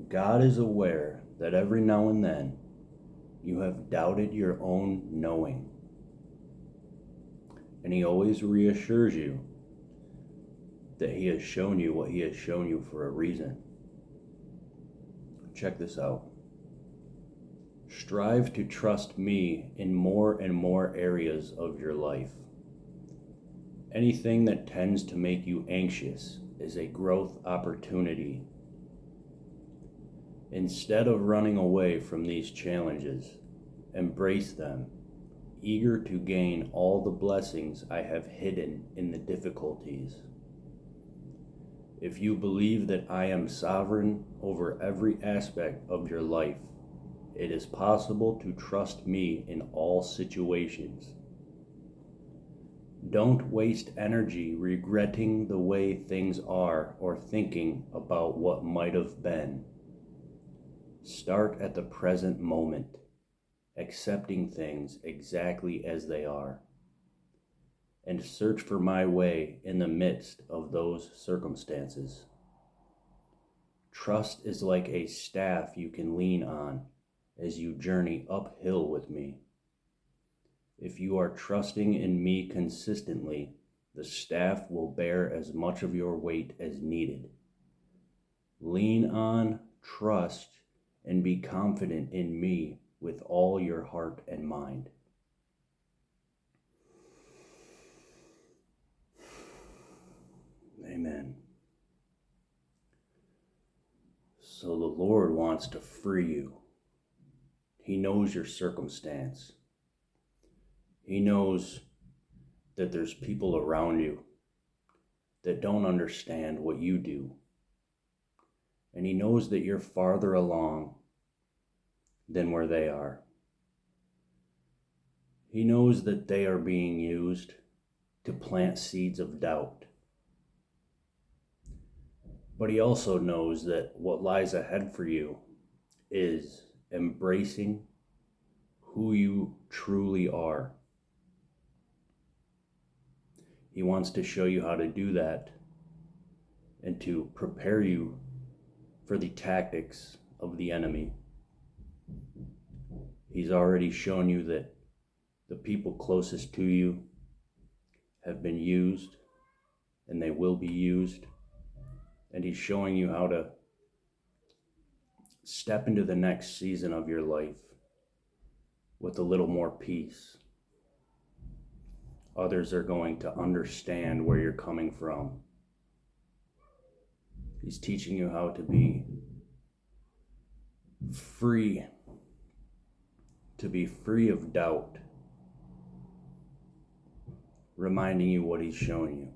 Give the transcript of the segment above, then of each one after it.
God is aware that every now and then you have doubted your own knowing. And He always reassures you that He has shown you what He has shown you for a reason. Check this out. Strive to trust me in more and more areas of your life. Anything that tends to make you anxious is a growth opportunity. Instead of running away from these challenges, embrace them, eager to gain all the blessings I have hidden in the difficulties. If you believe that I am sovereign over every aspect of your life, it is possible to trust me in all situations. Don't waste energy regretting the way things are or thinking about what might have been. Start at the present moment, accepting things exactly as they are, and search for my way in the midst of those circumstances. Trust is like a staff you can lean on as you journey uphill with me. If you are trusting in me consistently, the staff will bear as much of your weight as needed. Lean on, trust, and be confident in me with all your heart and mind. Amen. So the Lord wants to free you. He knows your circumstance. He knows that there's people around you that don't understand what you do. And He knows that you're farther along than where they are. He knows that they are being used to plant seeds of doubt. But He also knows that what lies ahead for you is embracing who you truly are. He wants to show you how to do that and to prepare you for the tactics of the enemy. He's already shown you that the people closest to you have been used and they will be used. And He's showing you how to step into the next season of your life with a little more peace. Others are going to understand where you're coming from. He's teaching you how to be free of doubt, reminding you what He's shown you.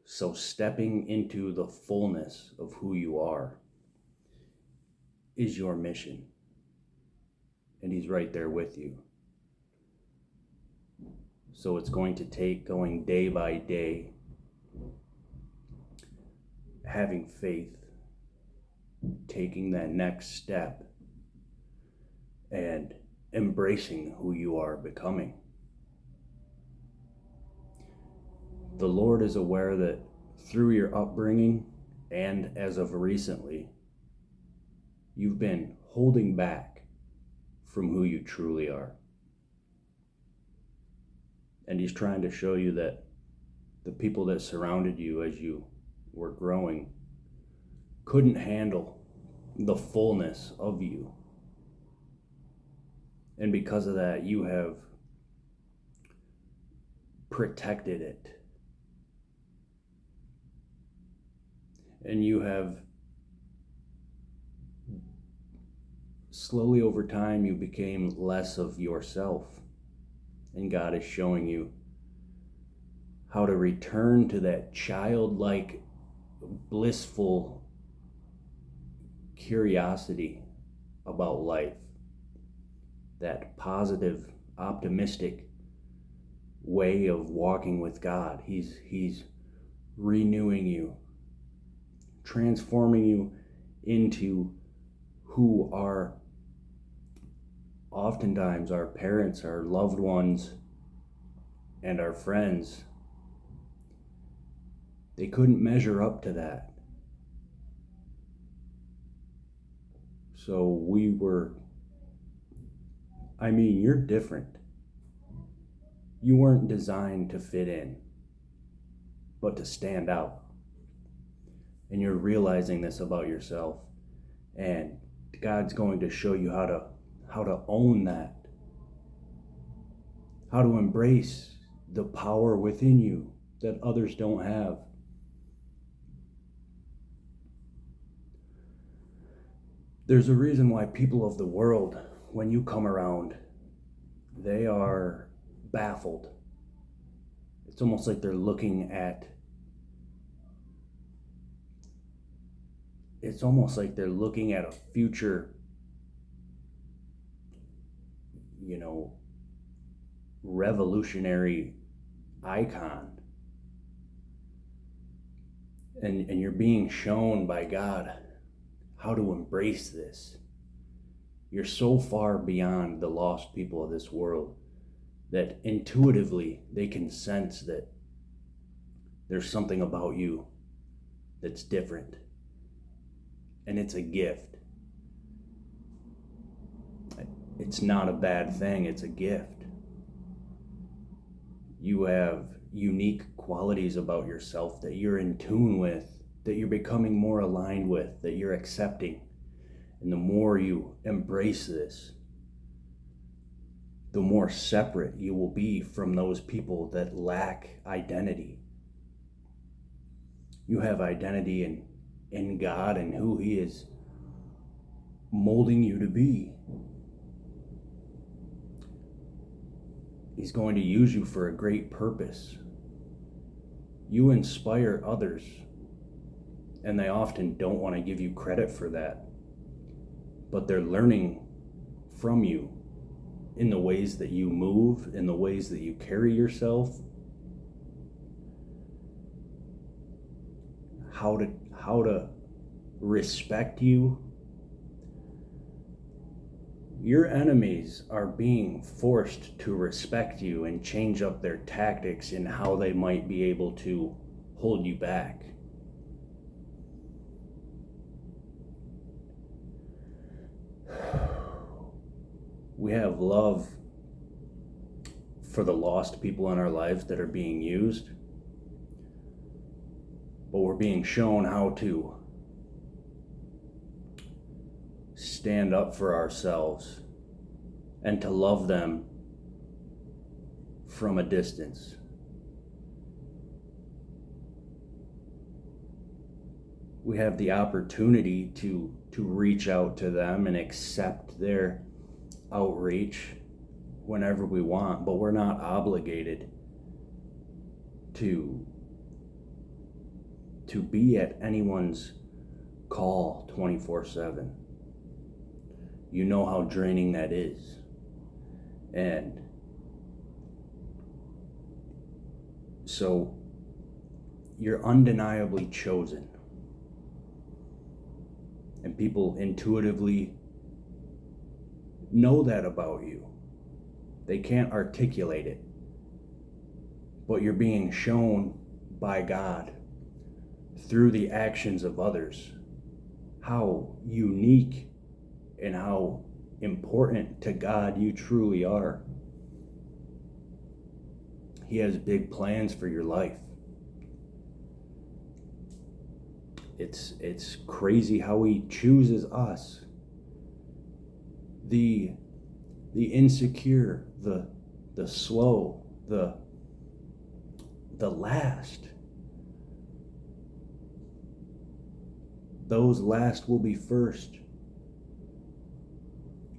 So stepping into the fullness of who you are is your mission. And He's right there with you. So it's going to take going day by day, having faith, taking that next step, and embracing who you are becoming. The Lord is aware that through your upbringing and as of recently, you've been holding back from who you truly are. And He's trying to show you that the people that surrounded you as you were growing couldn't handle the fullness of you. And because of that, you have protected it. And you have slowly over time, you became less of yourself. And God is showing you how to return to that childlike, blissful curiosity about life. That positive, optimistic way of walking with God. He's renewing you, transforming you into who are oftentimes our parents, our loved ones, and our friends. They couldn't measure up to that. So you're different. You weren't designed to fit in, but to stand out. And you're realizing this about yourself. And God's going to show you how to own that. How to embrace the power within you that others don't have. There's a reason why people of the world, when you come around, they are baffled. It's almost like they're looking at a future, revolutionary icon. And you're being shown by God how to embrace this. You're so far beyond the lost people of this world that intuitively they can sense that there's something about you that's different. And it's a gift. It's not a bad thing, it's a gift. You have unique qualities about yourself that you're in tune with, that you're becoming more aligned with, that you're accepting. And the more you embrace this, the more separate you will be from those people that lack identity. You have identity in God and who He is molding you to be. He's going to use you for a great purpose. You inspire others, and they often don't want to give you credit for that. But they're learning from you in the ways that you move, in the ways that you carry yourself, how to respect you. Your enemies are being forced to respect you and change up their tactics in how they might be able to hold you back. We have love for the lost people in our lives that are being used, but we're being shown how to stand up for ourselves and to love them from a distance. We have the opportunity to reach out to them and accept their outreach whenever we want, but we're not obligated to be at anyone's call 24/7. You know how draining that is. And so you're undeniably chosen. And people intuitively know that about you. They can't articulate it, but you're being shown by God through the actions of others how unique and how important to God you truly are. He has big plans for your life. It's crazy how He chooses us. The insecure, the slow, the last. Those last will be first.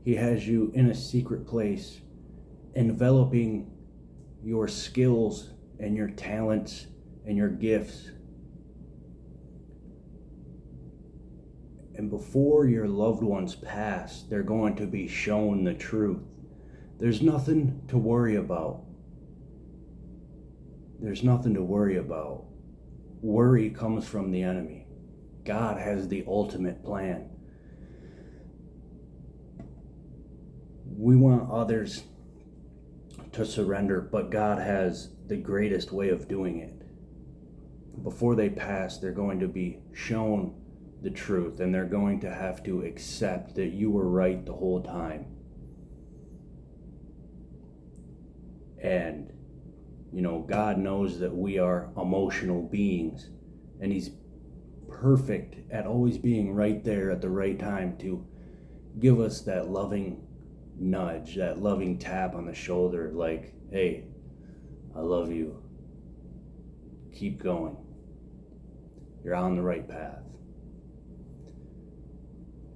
He has you in a secret place, enveloping your skills and your talents and your gifts. And before your loved ones pass, they're going to be shown the truth. There's nothing to worry about. There's nothing to worry about. Worry comes from the enemy. God has the ultimate plan. We want others to surrender, but God has the greatest way of doing it. Before they pass, they're going to be shown the truth, and they're going to have to accept that you were right the whole time. And, God knows that we are emotional beings, and He's perfect at always being right there at the right time to give us that loving nudge, that loving tap on the shoulder, like, hey, I love you. Keep going. You're on the right path.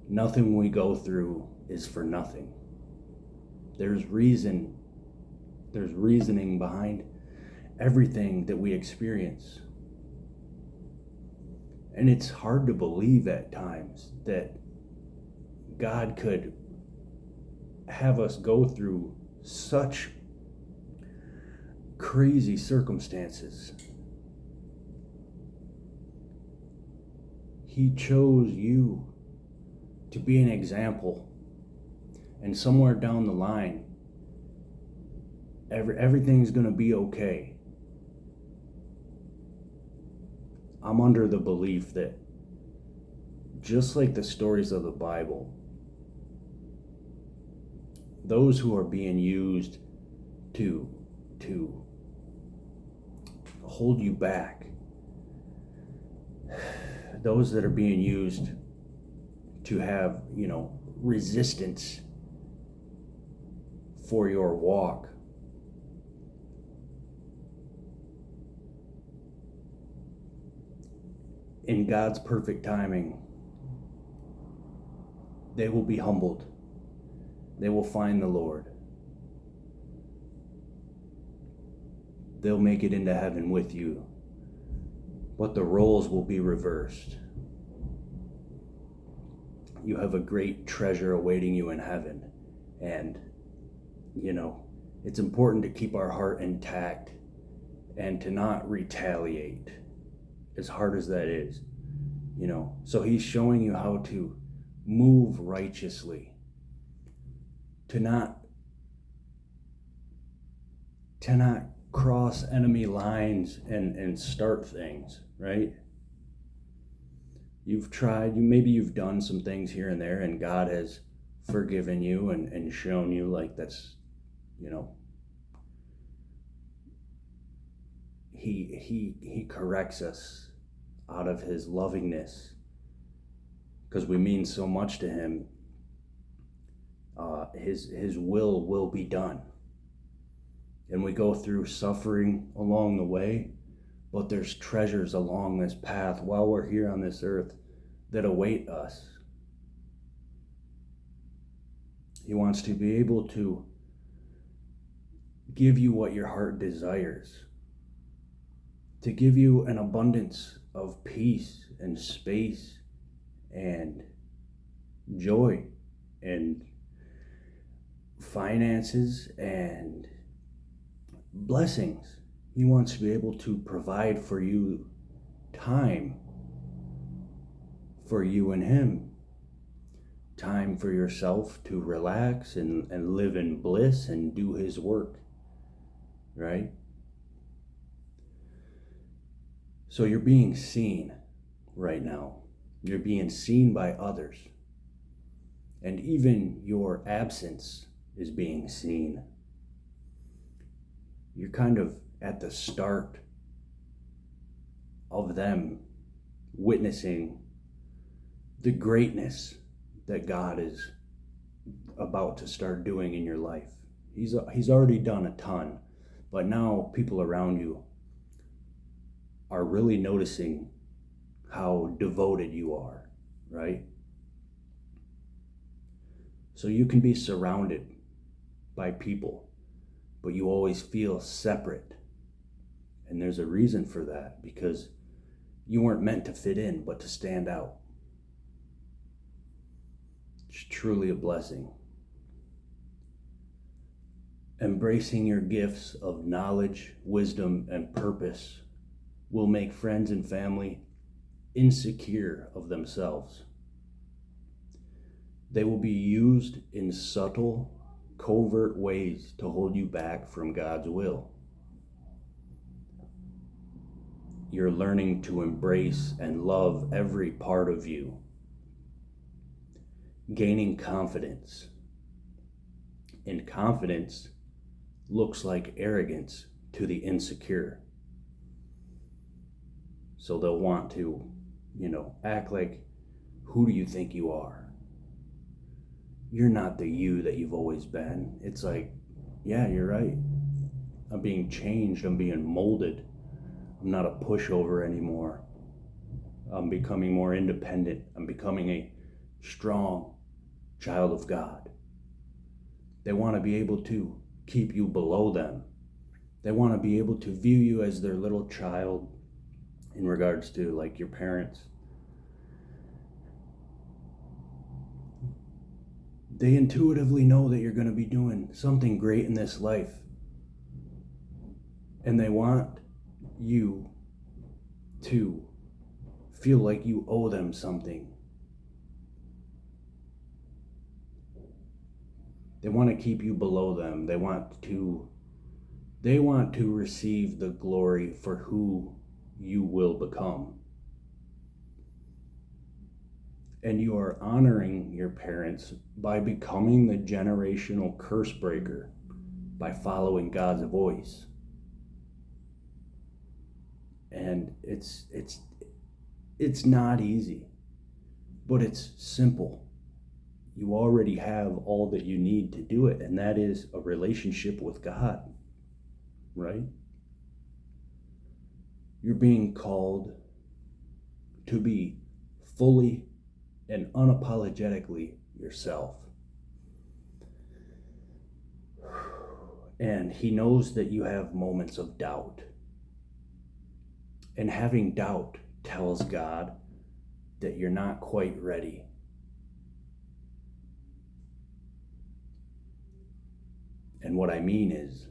Nothing we go through is for nothing. There's reasoning behind everything that we experience. And it's hard to believe at times that God could have us go through such crazy circumstances. He chose you to be an example. And somewhere down the line, everything's going to be okay. I'm under the belief that just like the stories of the Bible, those who are being used to hold you back, those that are being used to have, resistance for your walk, in God's perfect timing, they will be humbled. They will find the Lord. They'll make it into heaven with you. But the roles will be reversed. You have a great treasure awaiting you in heaven. And, it's important to keep our heart intact and to not retaliate, as hard as that is. So He's showing you how to move righteously, to not cross enemy lines and start things, right? Maybe you've done some things here and there, and God has forgiven you and shown you, like, that's, He corrects us out of His lovingness, because we mean so much to Him. His will be done. And we go through suffering along the way, but there's treasures along this path while we're here on this earth that await us. He wants to be able to give you what your heart desires, to give you an abundance of peace and space and joy and finances and blessings. He wants to be able to provide for you time for you and Him, time for yourself to relax and live in bliss and do His work, right? So you're being seen right now. You're being seen by others. And even your absence is being seen. You're kind of at the start of them witnessing the greatness that God is about to start doing in your life. He's already done a ton, but now people around you are really noticing how devoted you are, right? So you can be surrounded by people, but you always feel separate. And there's a reason for that, because you weren't meant to fit in, but to stand out. It's truly a blessing. Embracing your gifts of knowledge, wisdom, and purpose will make friends and family insecure of themselves. They will be used in subtle, covert ways to hold you back from God's will. you're learning to embrace and love every part of you. Gaining confidence. And confidence looks like arrogance to the insecure. So they'll want to, act like, who do you think you are? You're not the you that you've always been. It's like, yeah, you're right. I'm being changed. I'm being molded. I'm not a pushover anymore. I'm becoming more independent. I'm becoming a strong child of God. They want to be able to keep you below them. They want to be able to view you as their little child in regards to like your parents. They intuitively know that you're going to be doing something great in this life. And they want you to feel like you owe them something. They want to keep you below them. They want to receive the glory for who you will become. And you are honoring your parents by becoming the generational curse breaker, by following God's voice. And it's not easy, but it's simple. You already have all that you need to do it, and that is a relationship with God, right? You're being called to be fully and unapologetically yourself. And He knows that you have moments of doubt. And having doubt tells God that you're not quite ready. And what I mean is,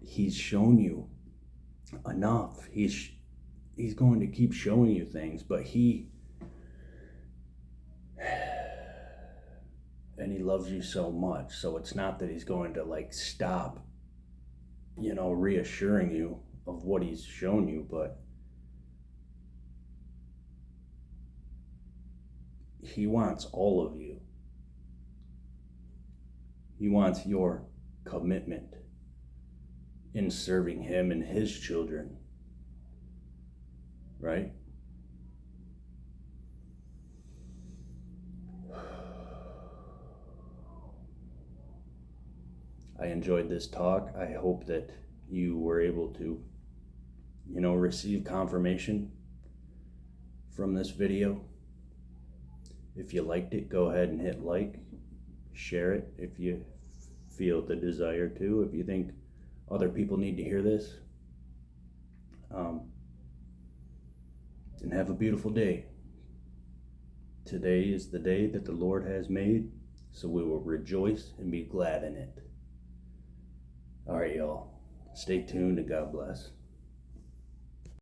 He's shown you enough. He's going to keep showing you things, but He loves you so much. So it's not that He's going to stop, reassuring you of what He's shown you, but He wants all of you. He wants your commitment in serving Him and His children, right? I enjoyed this talk. I hope that you were able to, receive confirmation from this video. If you liked it, go ahead and hit like, share it if you feel the desire to, if you think other people need to hear this. And have a beautiful day. Today is the day that the Lord has made, so we will rejoice and be glad in it. All right, y'all. Stay tuned and God bless.